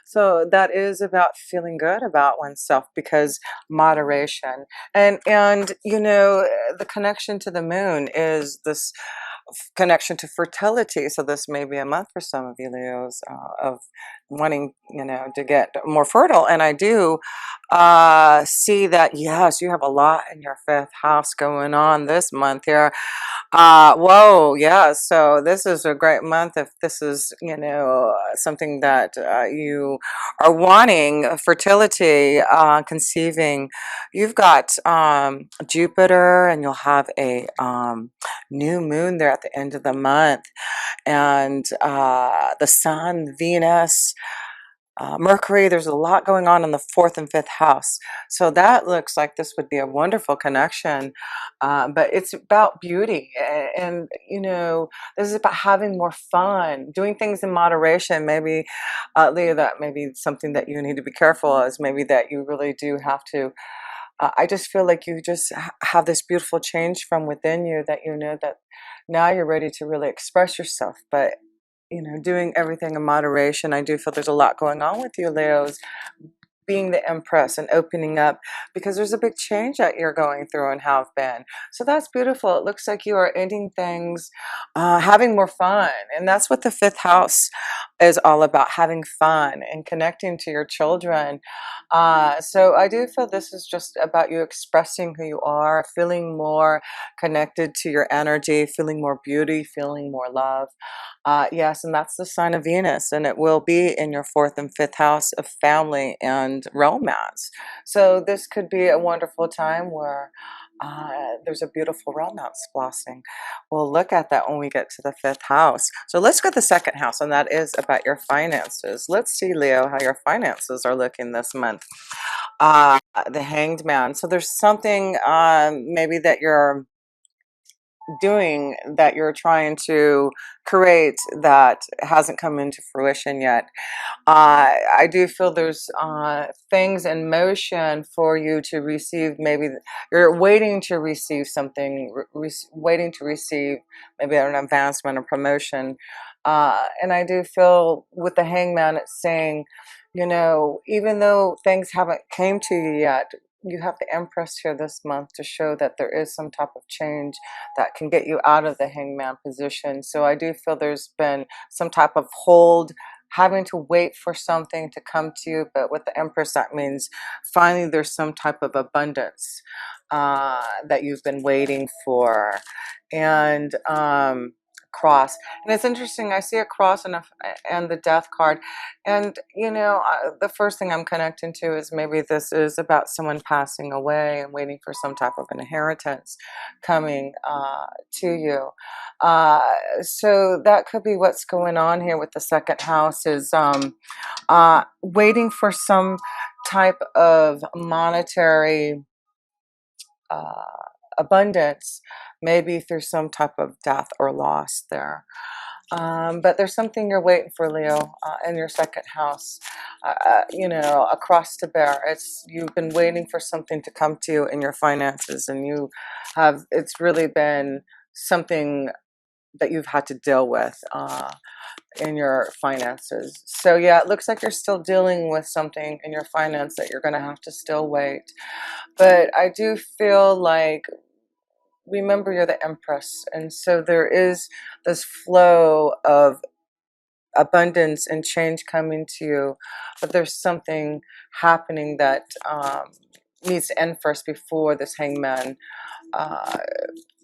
So that is about feeling good about oneself because moderation and the connection to the moon is this connection to fertility. So this may be a month for some of you Leos of wanting, to get more fertile. And I do see that, yes, you have a lot in your fifth house going on this month here. Whoa, yeah. So this is a great month if this is, something that you are wanting, fertility, conceiving. You've got Jupiter, and you'll have a new moon there at the end of the month, and the Sun, Venus. Mercury, there's a lot going on in the fourth and fifth house. So that looks like this would be a wonderful connection. But it's about beauty. And, this is about having more fun, doing things in moderation. Maybe, Leah, that may be something that you need to be careful is maybe that you really do have to. I just feel like you just have this beautiful change from within you that you know that now you're ready to really express yourself. But doing everything in moderation. I do feel there's a lot going on with you, Leos, being the empress and opening up because there's a big change that you're going through and have been. So that's beautiful. It looks like you are ending things, having more fun. And that's what the fifth house is all about, having fun and connecting to your children. So I do feel this is just about you expressing who you are, feeling more connected to your energy, feeling more beauty, feeling more love. Yes, and that's the sign of Venus, and it will be in your fourth and fifth house of family and romance. So this could be a wonderful time where there's a beautiful romance blossoming. We'll look at that when we get to the fifth house. So let's go to the second house, and that is about your finances. Let's see, Leo, how your finances are looking this month. The Hanged Man. So there's something maybe that you're doing that you're trying to create that hasn't come into fruition yet. I do feel there's things in motion for you to receive. Maybe you're waiting to receive something, waiting to receive maybe an advancement or promotion. And I do feel with the Hangman, it's saying, even though things haven't came to you yet, you have the Empress here this month to show that there is some type of change that can get you out of the Hangman position. So I do feel there's been some type of hold, having to wait for something to come to you. But with the Empress, that means finally there's some type of abundance that you've been waiting for. And cross, and it's interesting, I see a cross and the death card, and the first thing I'm connecting to is maybe this is about someone passing away and waiting for some type of an inheritance coming to you. So that could be what's going on here with the second house is waiting for some type of monetary uh, abundance, maybe through some type of death or loss there. But there's something you're waiting for, Leo, in your second house. A cross to bear. You've been waiting for something to come to you in your finances, and it's really been something that you've had to deal with in your finances. So yeah, it looks like you're still dealing with something in your finance that you're going to have to still wait. But I do feel like, remember, you're the Empress, and so there is this flow of abundance and change coming to you, but there's something happening that needs to end first before this Hangman uh,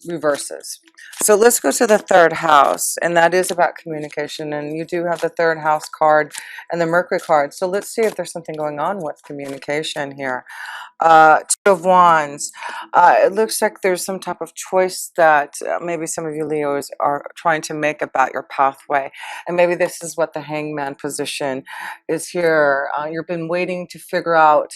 reverses. So let's go to the third house, and that is about communication. And you do have the third house card and the Mercury card. So let's see if there's something going on with communication here. Two of Wands. It looks like there's some type of choice that maybe some of you Leos are trying to make about your pathway. And maybe this is what the Hangman position is here. You've been waiting to figure out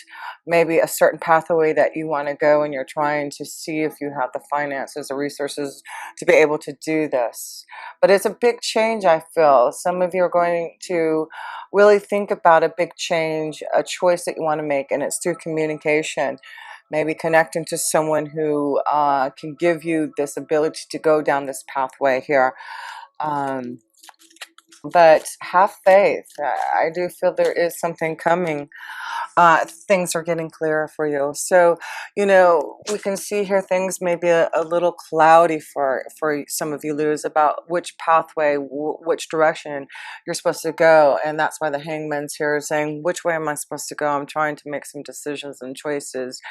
maybe a certain pathway that you want to go, and you're trying to see if you have the finances or resources to be able to do this. But it's a big change, I feel. Some of you are going to really think about a big change, a choice that you want to make, and it's through communication. Maybe connecting to someone who can give you this ability to go down this pathway here. Um, but have faith. I do feel there is something coming. Things are getting clearer for you. So, we can see here things may be a little cloudy for some of you, Luz, about which pathway, which direction you're supposed to go. And that's why the hangman's here saying, which way am I supposed to go? I'm trying to make some decisions and choices.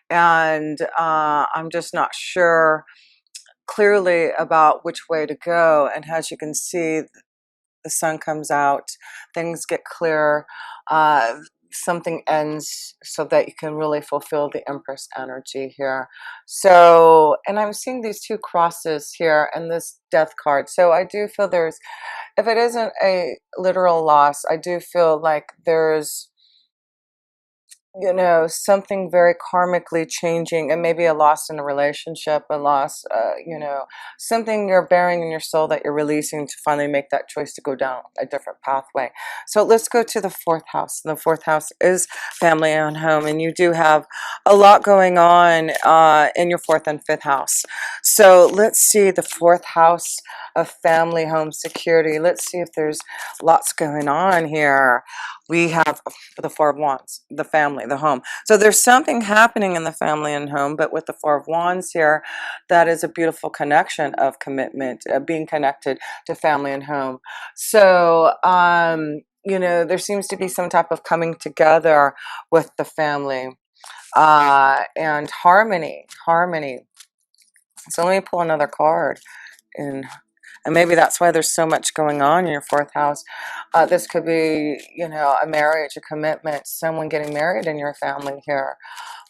And I'm just not sure clearly about which way to go. And as you can see, the sun comes out, things get clearer, something ends so that you can really fulfill the Empress energy here. So, and I'm seeing these two crosses here and this death card. So I do feel there's, if it isn't a literal loss, I do feel like there's, something very karmically changing, and maybe a loss in a relationship, a loss, something you're bearing in your soul that you're releasing to finally make that choice to go down a different pathway. So let's go to the fourth house. The fourth house is family and home, and you do have a lot going on in your fourth and fifth house. So let's see the fourth house of family, home, security. Let's see if there's lots going on here. We have the Four of Wands, the family, the home. So there's something happening in the family and home, but with the Four of Wands here, that is a beautiful connection of commitment, being connected to family and home. So, there seems to be some type of coming together with the family and harmony, harmony. So let me pull another card. And maybe that's why there's so much going on in your fourth house. This could be, a marriage, a commitment, someone getting married in your family here.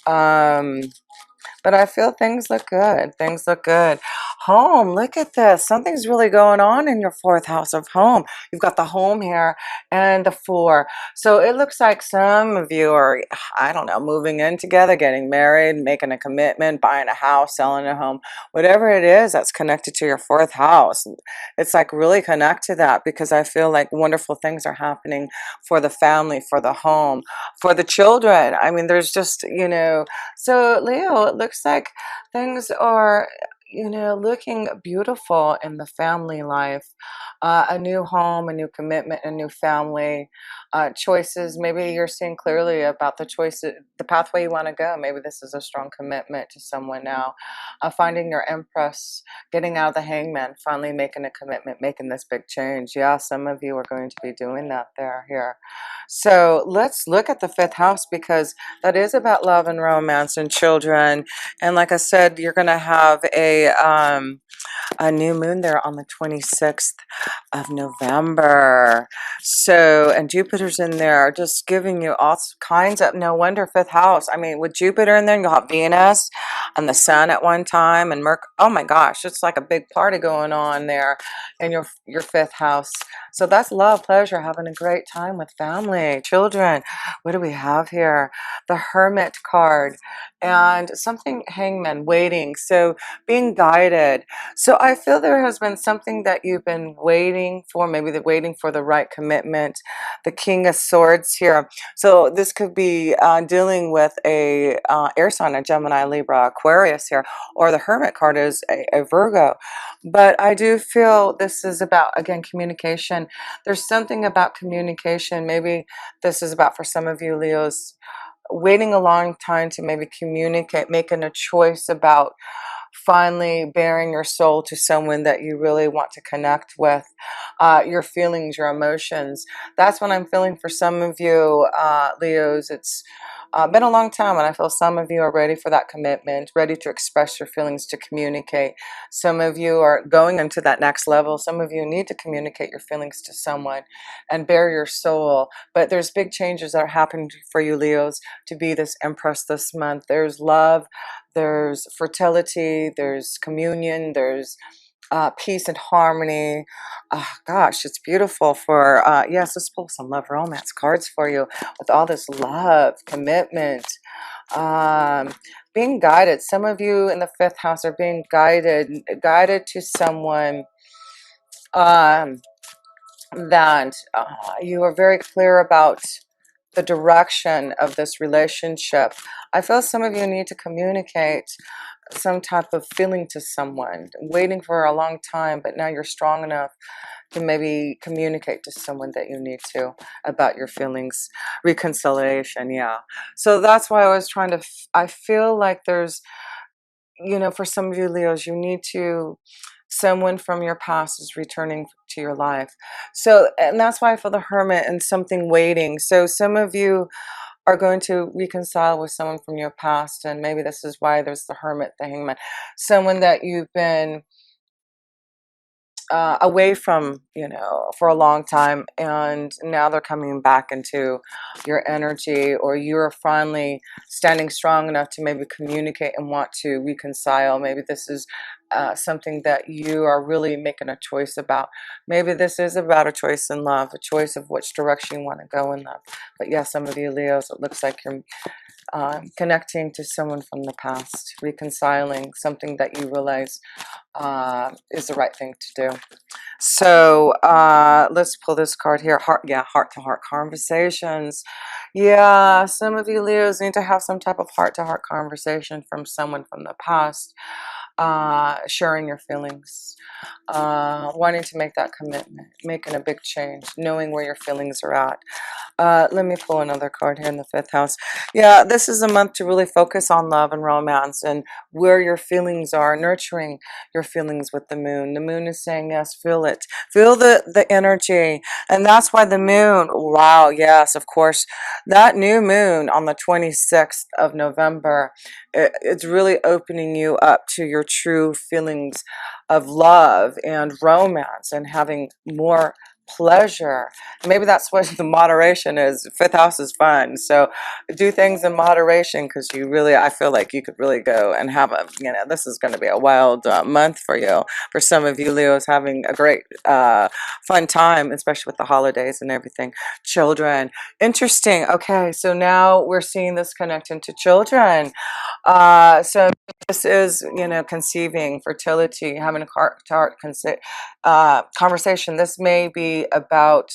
But I feel things look good. Things look good. Home, look at this. Something's really going on in your fourth house of home. You've got the home here and the four. So it looks like some of you are, I don't know, moving in together, getting married, making a commitment, buying a house, selling a home, whatever it is that's connected to your fourth house. It's like really connect to that, because I feel like wonderful things are happening for the family, for the home, for the children. I mean, there's just, so Leo, it looks like things are, looking beautiful in the family life. A new home, a new commitment, a new family, choices. Maybe you're seeing clearly about the choices, the pathway you want to go. Maybe this is a strong commitment to someone now. Finding your Empress, getting out of the hangman, finally making a commitment, making this big change. Yeah, some of you are going to be doing that here. So let's look at the fifth house, because that is about love and romance and children. And like I said, you're going to have a new moon there on the 26th of November. So, and Jupiter's in there, just giving you all kinds of, no wonder fifth house. I mean, with Jupiter in there, you'll have Venus and the sun at one time, and Mercury. Oh my gosh, it's like a big party going on there in your fifth house. So that's love, pleasure, having a great time with family, children. What do we have here? The Hermit card and something, hangman, waiting. So being guided. So I feel there has been something that you've been waiting for, maybe the waiting for the right commitment. The King of Swords here. So this could be dealing with a air sign, a Gemini, Libra, Aquarius here, or the Hermit card is a Virgo. But I do feel this is about, again, communication. There's something about communication. Maybe this is about, for some of you Leos, waiting a long time to maybe communicate, making a choice about finally bearing your soul to someone that you really want to connect with, your feelings, your emotions. That's what I'm feeling for some of you, Leos. It's been a long time, and I feel some of you are ready for that commitment, ready to express your feelings, to communicate. Some of you are going into that next level. Some of you need to communicate your feelings to someone and bare your soul. But there's big changes that are happening for you, Leos, to be this Empress this month. There's love, there's fertility, there's communion, there's peace and harmony. Gosh, it's beautiful for, yes, let's pull some love romance cards for you with all this love, commitment, um, being guided. Some of you in the fifth house are being guided to someone um, that you are very clear about the direction of this relationship. I feel some of you need to communicate some type of feeling to someone, waiting for a long time, but now you're strong enough to maybe communicate to someone that you need to about your feelings. Reconciliation, yeah. So that's why I was trying to, I feel like there's, for some of you Leos, you need to, someone from your past is returning to your life. So, and that's why I feel the Hermit and something waiting. So some of you are going to reconcile with someone from your past, and maybe this is why there's the Hermit, the Hangman, someone that you've been away from, for a long time, and now they're coming back into your energy, or you're finally standing strong enough to maybe communicate and want to reconcile. Maybe this is something that you are really making a choice about. Maybe this is about a choice in love, a choice of which direction you want to go in love. But yeah, some of you Leos, it looks like you're connecting to someone from the past, reconciling something that you realize is the right thing to do. So let's pull this card here. Heart to heart conversations. Yeah, some of you Leos need to have some type of heart to heart conversation from someone from the past, sharing your feelings, wanting to make that commitment, making a big change, knowing where your feelings are at. Let me pull another card here in the fifth house. Yeah, this is a month to really focus on love and romance and where your feelings are, nurturing your feelings with the moon. The moon is saying, yes, feel it. Feel the energy. And that's why the moon, wow, yes, of course, that new moon on the 26th of November, it's really opening you up to your true feelings of love and romance and having more pleasure. Maybe that's what the moderation is. Fifth house is fun, so do things in moderation, because you really, I feel like you could really go and have a, this is going to be a wild month for you. For some of you Leos, having a great fun time, especially with the holidays and everything. Children, interesting. Okay, so now we're seeing this connection to children. So this is, conceiving, fertility, having a heart-to-heart conversation. This may be about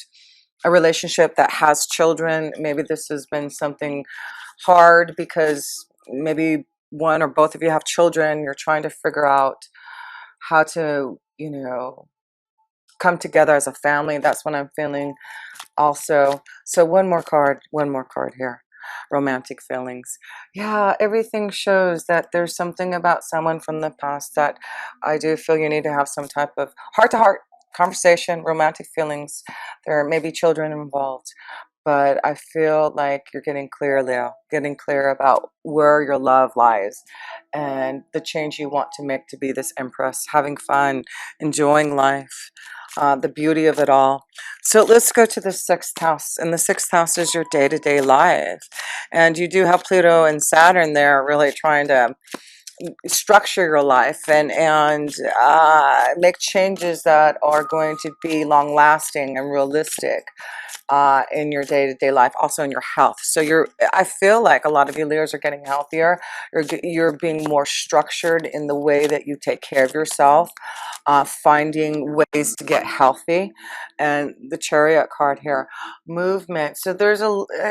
a relationship that has children. Maybe this has been something hard because maybe one or both of you have children. You're trying to figure out how to, come together as a family. That's what I'm feeling also. So one more card here. Romantic feelings. Yeah, everything shows that there's something about someone from the past that I do feel you need to have some type of heart-to-heart conversation, romantic feelings. There may be children involved, but I feel like you're getting clear, Leo, getting clear about where your love lies and the change you want to make to be this empress, having fun, enjoying life, the beauty of it all. So let's go to the sixth house, and the sixth house is your day-to-day life, and you do have Pluto and Saturn there really trying to structure your life and make changes that are going to be long lasting and realistic in your day-to-day life, also in your health. So I feel like a lot of you Leos are getting healthier. You're being more structured in the way that you take care of yourself, finding ways to get healthy. And the Chariot card here, movement. So there's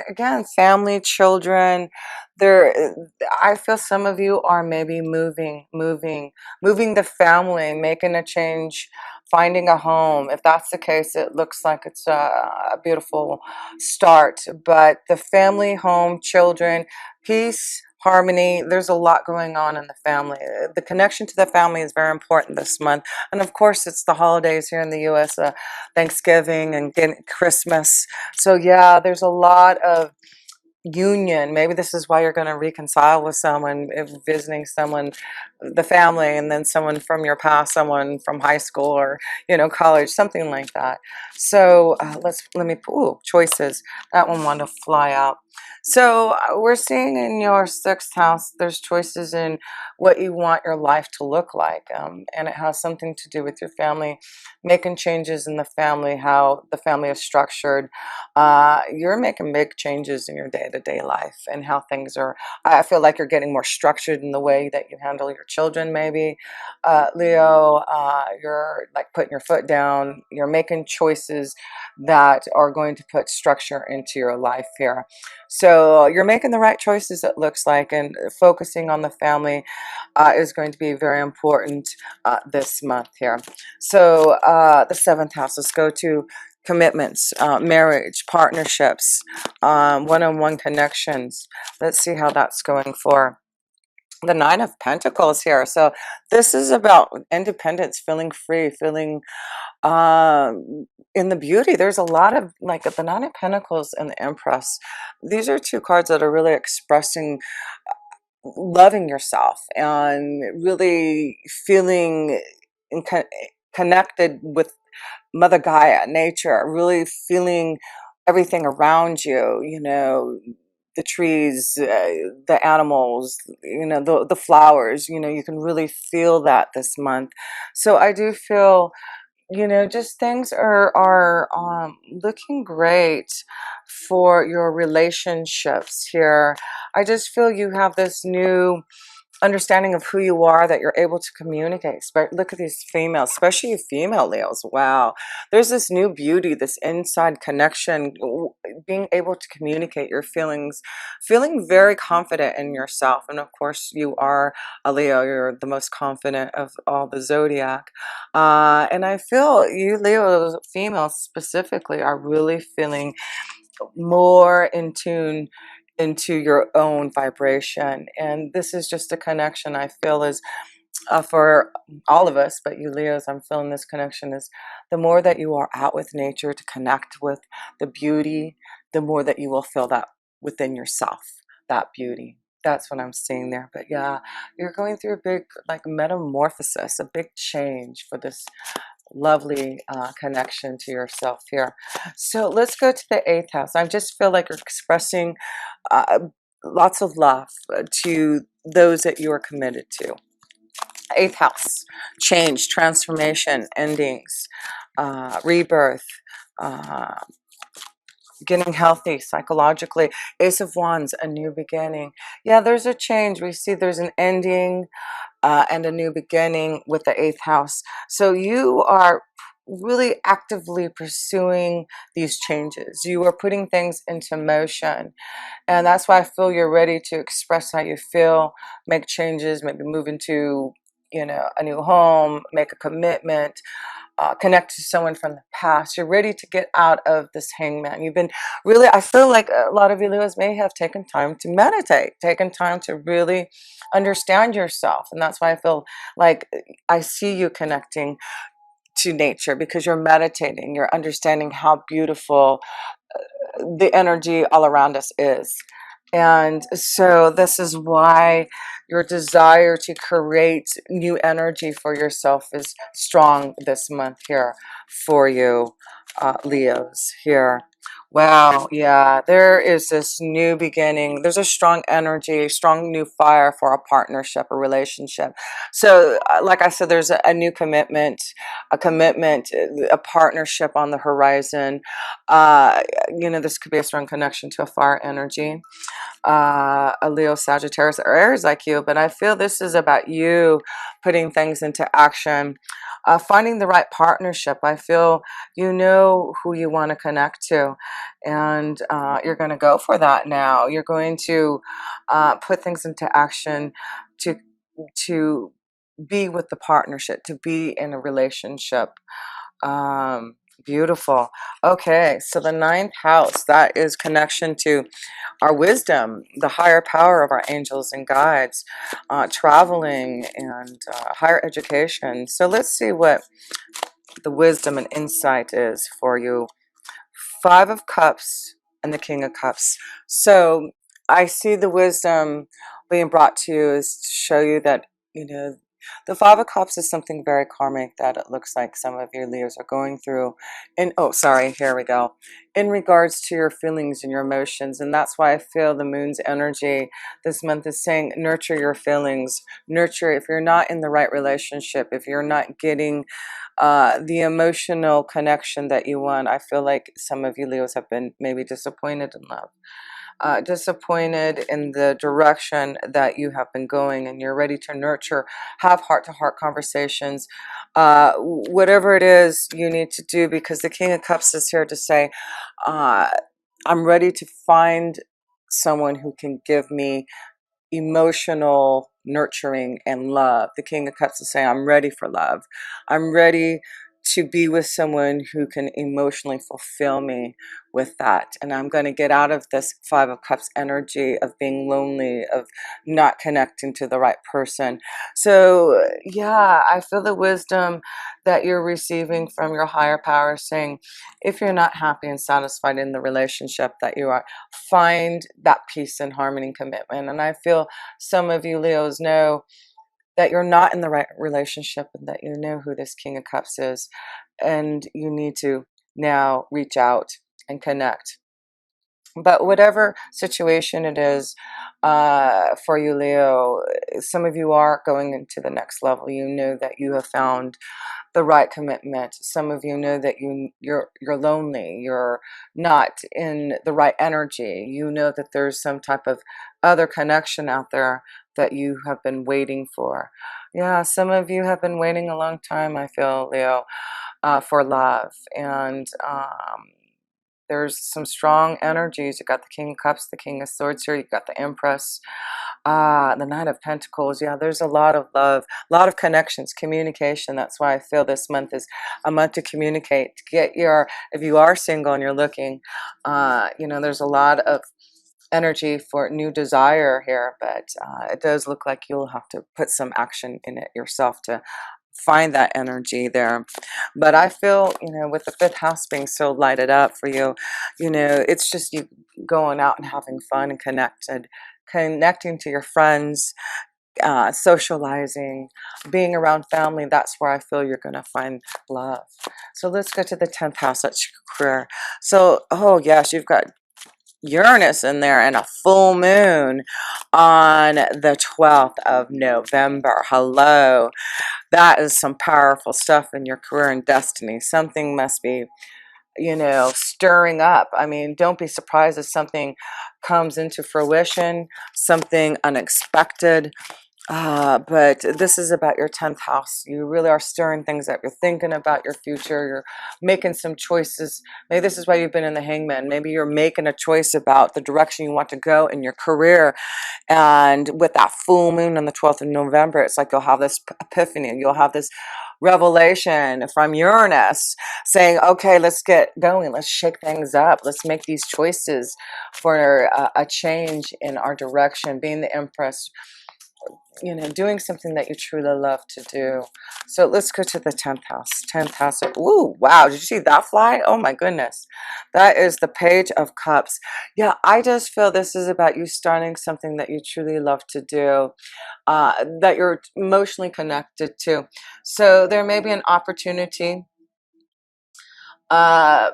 again, family, children. There, I feel some of you are maybe moving the family, making a change, finding a home. If that's the case, it looks like it's a beautiful start. But the family, home, children, peace, harmony, there's a lot going on in the family. The connection to the family is very important this month. And of course, it's the holidays here in the US, Thanksgiving and Christmas. So yeah, there's a lot of union. Maybe this is why you're going to reconcile with someone, if visiting someone, the family, and then someone from your past, someone from high school or college, something like that. So let me ooh, choices. That one wanted to fly out. So we're seeing in your sixth house there's choices in what you want your life to look like, and it has something to do with your family, making changes in the family, how the family is structured. You're making big changes in your day-to-day life and how things are. I feel like you're getting more structured in the way that you handle your children, maybe. Leo, you're like putting your foot down. You're making choices choices that are going to put structure into your life here. So you're making the right choices, it looks like, and focusing on the family is going to be very important this month here. So the seventh house, let's go to commitments, marriage, partnerships, one-on-one connections. Let's see how that's going for the Nine of Pentacles here. So this is about independence, feeling free, feeling in the beauty. There's a lot of, like, the Nine of Pentacles and the Empress. These are two cards that are really expressing loving yourself and really feeling in connected with Mother Gaia, nature, really feeling everything around you, you know, the trees, the animals, you know, the flowers, you know, you can really feel that this month. So I do feel, you know, just things are looking great for your relationships here. I just feel you have this new understanding of who you are, that you're able to communicate. Look at these females, especially you female Leos. Wow, there's this new beauty, this inside connection, being able to communicate your feelings, feeling very confident in yourself. And of course, you are a Leo. You're the most confident of all the zodiac. And I feel you Leo females specifically are really feeling more in tune into your own vibration. And this is just a connection I feel is for all of us, but you Leos, I'm feeling this connection is the more that you are out with nature to connect with the beauty, the more that you will feel that within yourself, that beauty. That's what I'm seeing there. But yeah, you're going through a big, like, metamorphosis, a big change for this lovely connection to yourself here. So let's go to the eighth house. I just feel like you're expressing uh, lots of love to those that you are committed to. Eighth house, change, transformation, endings, rebirth, uh, getting healthy psychologically. Ace of Wands, a new beginning. Yeah, there's a change. We see there's an ending and a new beginning with the eighth house. So you are really actively pursuing these changes. You are putting things into motion. And that's why I feel you're ready to express how you feel, make changes, maybe move into, you know, a new home, make a commitment, connect to someone from the past. You're ready to get out of this hangman. You've been really, I feel like a lot of you Leos may have taken time to meditate, taken time to really understand yourself. And that's why I feel like I see you connecting to nature, because you're meditating, you're understanding how beautiful the energy all around us is. And so this is why your desire to create new energy for yourself is strong this month here for you, Leos here. Wow, yeah, there is this new beginning. There's a strong energy, strong new fire for a partnership, a relationship. So, like I said, there's a new commitment, a partnership on the horizon. You know, this could be a strong connection to a fire energy, a Leo, Sagittarius, or Aries like you, but I feel this is about you putting things into action, finding the right partnership. I feel you know who you want to connect to, and you're going to go for that now. You're going to put things into action to to be with the partnership, to be in a relationship. Beautiful. Okay, so the ninth house, that is connection to our wisdom, the higher power of our angels and guides, traveling, and higher education. So let's see what the wisdom and insight is for you. Five of Cups and the King of Cups. So I see the wisdom being brought to you is to show you that, you know, the Five of Cups is something very karmic that it looks like some of your Leos are going through. And oh, sorry, here we go. In regards to your feelings and your emotions. And that's why I feel the moon's energy this month is saying nurture your feelings. Nurture, if you're not in the right relationship, if you're not getting the emotional connection that you want. I feel like some of you Leos have been maybe disappointed in love. disappointed in the direction that you have been going, and you're ready to nurture, have heart-to-heart conversations, whatever it is you need to do, because the King of Cups is here to say, uh, I'm ready to find someone who can give me emotional nurturing and love. The King of Cups is saying, I'm ready for love. I'm ready to be with someone who can emotionally fulfill me with that. And I'm going to get out of this Five of Cups energy of being lonely, of not connecting to the right person. So, yeah, I feel the wisdom that you're receiving from your higher power saying, if you're not happy and satisfied in the relationship that you are, find that peace and harmony and commitment. And I feel some of you Leos know that you're not in the right relationship, and that you know who this King of Cups is, and you need to now reach out and connect. But whatever situation it is, for you, Leo, some of you are going into the next level. You know that you have found the right commitment. Some of you know that you're lonely. You're not in the right energy. You know that there's some type of other connection out there that you have been waiting for. Yeah, some of you have been waiting a long time, I feel, Leo, for love. And there's some strong energies. You got the King of Cups, the King of Swords here. You got the Empress, the Knight of Pentacles. Yeah, there's a lot of love, a lot of connections, communication. That's why I feel this month is a month to communicate. To get your, if you are single and you're looking, you know, there's a lot of energy for new desire here, but it does look like you'll have to put some action in it yourself to find that energy there. But I feel, you know, with the fifth house being so lighted up for you, you know, it's just you going out and having fun and connecting to your friends, socializing, being around family. That's where I feel you're going to find love. So let's go to the 10th house. That's your career. So, oh yes, you've got Uranus in there and a full moon on the 12th of November. Hello. That is some powerful stuff in your career and destiny. Something must be, you know, stirring up. I mean, don't be surprised if something comes into fruition, something unexpected. But this is about your 10th house. You really are stirring things up. You're thinking about your future. You're making some choices. Maybe this is why you've been in the Hangman. Maybe you're making a choice about the direction you want to go in your career. And with that full moon on the 12th of November, it's like you'll have this epiphany. You'll have this revelation from Uranus saying, okay, let's get going. Let's shake things up. Let's make these choices for a change in our direction. Being the Empress, you know, doing something that you truly love to do. So let's go to the 10th house. 10th house. Ooh, wow. Did you see that fly? Oh my goodness. That is the Page of Cups. Yeah, I just feel this is about you starting something that you truly love to do, that you're emotionally connected to. So there may be an opportunity. Uh,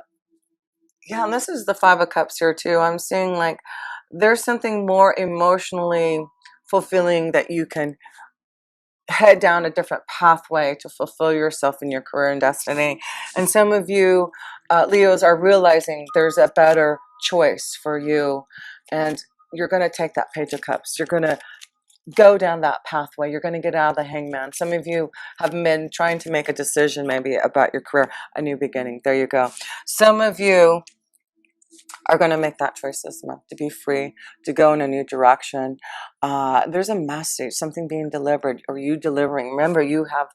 yeah, and this is the Five of Cups here too. I'm seeing like there's something more emotionally fulfilling that you can head down a different pathway to fulfill yourself in your career and destiny. And some of you Leos are realizing there's a better choice for you, and you're going to take that Page of Cups. You're going to go down that pathway. You're going to get out of the Hangman. Some of you have been trying to make a decision maybe about your career, a new beginning. There you go. Some of you are going to make that choice this month to be free, to go in a new direction. There's a message, something being delivered, or you delivering. Remember, you have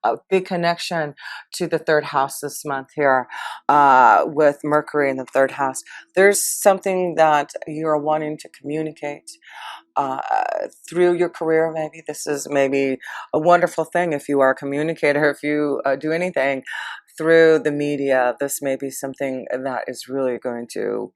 a big connection to the third house this month here, with Mercury in the third house. There's something that you're wanting to communicate uh, through your career. Maybe this is maybe a wonderful thing if you are a communicator, if you do anything through the media. This may be something that is really going to